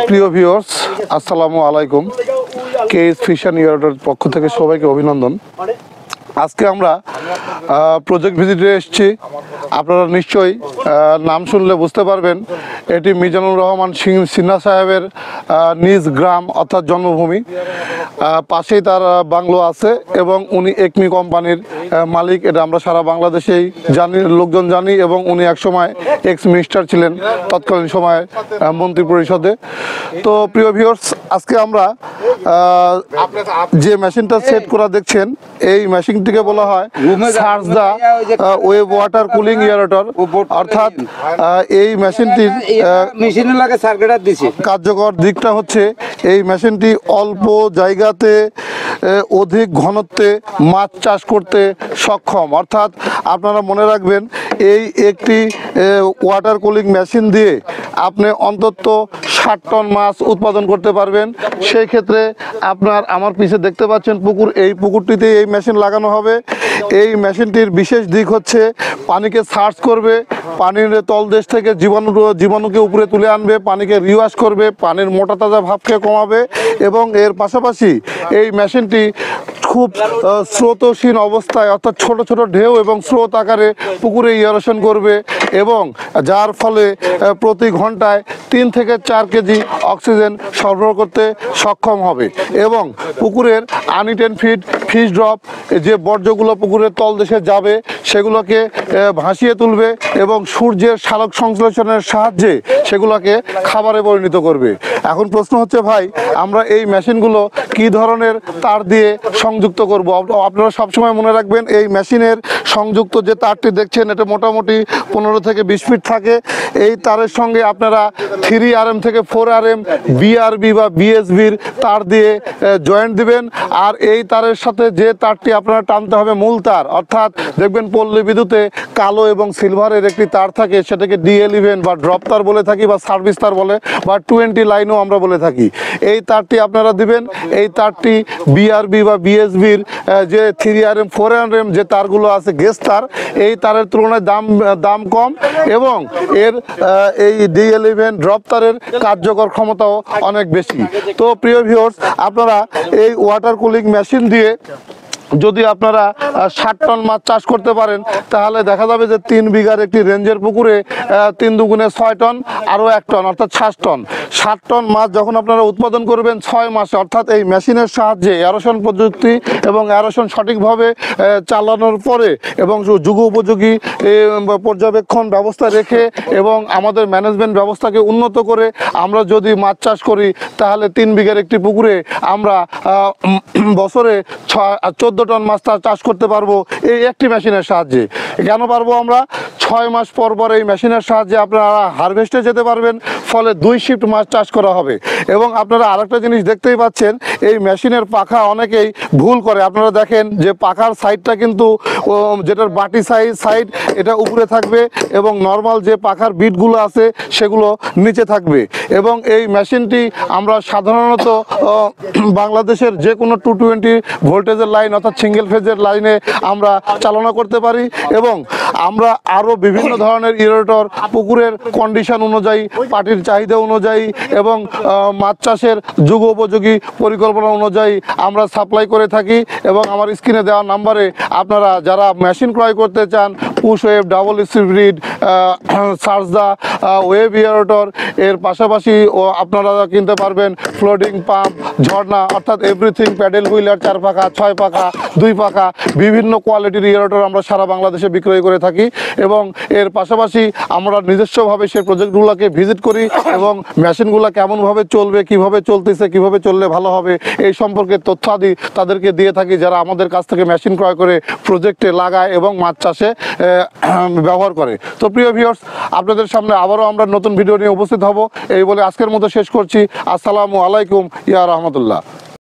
প্রিয় ভিউয়ার্স, আসসালামু আলাইকুম। কেএস ফিশ অ্যান্ড ইয়ার্ডের পক্ষ থেকে সবাইকে অভিনন্দন। আজকে আমরা প্রজেক্ট ভিজিটে এসেছি। আপনারা নিশ্চয়ই নাম শুনলে বুঝতে পারবেন এটি মিজানুর রহমান সিনহা সাহেবের নিজ গ্রাম অর্থাৎ জন্মভূমি। পাশেই তার বাংলো আছে এবং উনি একমি কোম্পানির মালিক। এটা আমরা সারা বাংলাদেশেই লোকজন জানি এবং উনি একসময় এক্স মিনিস্টার ছিলেন তৎকালীন সময়ে মন্ত্রী পরিষদে। তো প্রিয় ভিউয়ার্স, আজকে আমরা যে মেশিনটা সেট করা দেখছেন এই মেশিনটিকে বলা হয় surge the wave water cooling aerator. অর্থাৎ এই মেশিনটির কার্যকর দিকটা হচ্ছে এই মেশিনটি অল্প জায়গাতে অধিক ঘনত্বে মাছ চাষ করতে সক্ষম। অর্থাৎ আপনারা মনে রাখবেন এই একটি ওয়াটার কুলিং মেশিন দিয়ে আপনি অন্তত 60 টন মাছ উৎপাদন করতে পারবেন। সেই ক্ষেত্রে আমার পিছিয়ে দেখতে পাচ্ছেন পুকুর, এই পুকুরটিতে এই মেশিন লাগানো হবে। এই মেশিনটির বিশেষ দিক হচ্ছে পানিকে সার্চ করবে, পানির তলদেশ থেকে জীবাণুকে উপরে তুলে আনবে, পানিকে রিওয়াশ করবে, পানির মোটা তাজা ভাবকে কমাবে এবং এর পাশাপাশি এই মেশিনটি খুব স্রোতহীন অবস্থায় অর্থাৎ ছোট ছোট ঢেউ এবং স্রোত আকারে পুকুরে ইয়েরেশন করবে এবং যার ফলে প্রতি ঘন্টায় 3 থেকে 4 কেজি অক্সিজেন সরবরাহ করতে সক্ষম হবে এবং পুকুরের আনইটেন ফিড, ফিশ ড্রপ, যে বর্জ্যগুলো পুকুরের তলদেশে যাবে সেগুলোকে ভাসিয়ে তুলবে এবং সূর্যের সালোক সংশ্লেষণের সাহায্যে সেগুলোকে খাবারে পরিণত করবে। এখন প্রশ্ন হচ্ছে ভাই, আমরা এই মেশিনগুলো কি ধরনের তার দিয়ে সংযুক্ত করব? আপনারা সবসময় মনে রাখবেন এই মেশিনের সংযুক্ত যে তারটি দেখছেন এটা মোটামুটি 15 থেকে 20 ফিট থাকে। এই তারের সঙ্গে আপনারা 3RM থেকে 4RM বিআরবি বা বিএসবির তার দিয়ে জয়েন্ট দিবেন। আর এই তারের সাথে যে তারটি আপনারা টানতে হবে মূল তার, অর্থাৎ দেখবেন পল্লী বিদ্যুতে কালো এবং সিলভারের একটি তার থাকে, সেটাকে D11 বা ড্রপ তার বলে থাকি বা সার্ভিস তার বলে বা 20 লাইনও আমরা বলে থাকি। এই তারটি আপনারা দিবেন। এই তারটি বিআরবি বা বিএসবির যে 3RM 4RM যে তারগুলো আছে গেস তার, এই তারের তুলনায় দাম কম এবং এর এই D11 ড্রপ তারের কার্যকর ক্ষমতাও অনেক বেশি। তো প্রিয় ভিউয়ার্স, আপনারা এই ওয়াটার কুলিং মেশিন দিয়ে যদি আপনারা 60 টন মাছ চাষ করতে পারেন তাহলে দেখা যাবে যে 3 বিঘার একটি রেঞ্জের পুকুরে 3 দুগুণে 6 টন আরও 1 টন অর্থাৎ 60 টন। 60 টন মাছ যখন আপনারা উৎপাদন করবেন 6 মাসে, অর্থাৎ এই মেশিনের সাহায্যে এয়ারেশন প্রযুক্তি এবং এয়ারেশন সঠিকভাবে চালানোর পরে এবং যুগ উপযোগী পর্যবেক্ষণ ব্যবস্থা রেখে এবং আমাদের ম্যানেজমেন্ট ব্যবস্থাকে উন্নত করে আমরা যদি মাছ চাষ করি তাহলে 3 বিঘার একটি পুকুরে আমরা বছরে 14 টন মাছ চাষ করতে পারবো এই একটি মেশিনের সাহায্যে। কেন পারবো? আমরা 6 মাস পর পর এই মেশিনের সাহায্যে আপনারা হারভেস্টে যেতে পারবেন, ফলে 2 শিফট মাছ চাষ করা হবে। এবং আপনারা আরেকটা জিনিস দেখতেই পাচ্ছেন, এই মেশিনের পাখা অনেকেই ভুল করে। আপনারা দেখেন যে পাখার সাইডটা কিন্তু যেটার বাটি সাইড এটা উপরে থাকবে এবং নর্মাল যে পাখার বিটগুলো আছে সেগুলো নিচে থাকবে। এবং এই মেশিনটি আমরা সাধারণত বাংলাদেশের যে কোনো 220 ভোল্টেজের লাইন অর্থাৎ সিঙ্গেল ফেজের লাইনে আমরা চালনা করতে পারি এবং আমরা আরও বিভিন্ন ধরনের ইরেটর পুকুরের কন্ডিশন অনুযায়ী, পাটির চাহিদা অনুযায়ী এবং মাছ চাষের যুগ উপযোগী পরিকল্পনা অনুযায়ী আমরা সাপ্লাই করে থাকি। এবং আমার স্ক্রিনে দেওয়া নাম্বারে আপনারা যারা মেশিন ক্রয় করতে চান, push wave, double speed, surge the wave aerator, এর পাশাপাশি আপনারা কিনতে পারবেন ফ্লোটিং পাম্প, ঝর্ণা অর্থাৎ এভরিথিং, প্যাডেল হুইলার, 4 পাখা, 6 পাখা, 2 পাখা, বিভিন্ন কোয়ালিটির ইরেটর আমরা সারা বাংলাদেশে বিক্রয় করে থাকি। এবং এর পাশাপাশি আমরা নিজস্বভাবে সেই প্রজেক্টগুলোকে ভিজিট করি এবং মেশিনগুলো কেমনভাবে চলবে, কিভাবে চলতেছে, কিভাবে চললে ভালো হবে এই সম্পর্কে তথ্যাদি তাদেরকে দিয়ে থাকি যারা আমাদের কাছ থেকে মেশিন ক্রয় করে প্রজেক্টে লাগায় এবং মাছ চাষে ব্যবহার করে। তো প্রিয় ভিউয়ার্স, আপনাদের সামনে আবারও আমরা নতুন ভিডিও নিয়ে উপস্থিত হব এই বলে আজকের মতো শেষ করছি। আসসালামু আলাইকুম ইয়া রাহমাতুল্লাহ।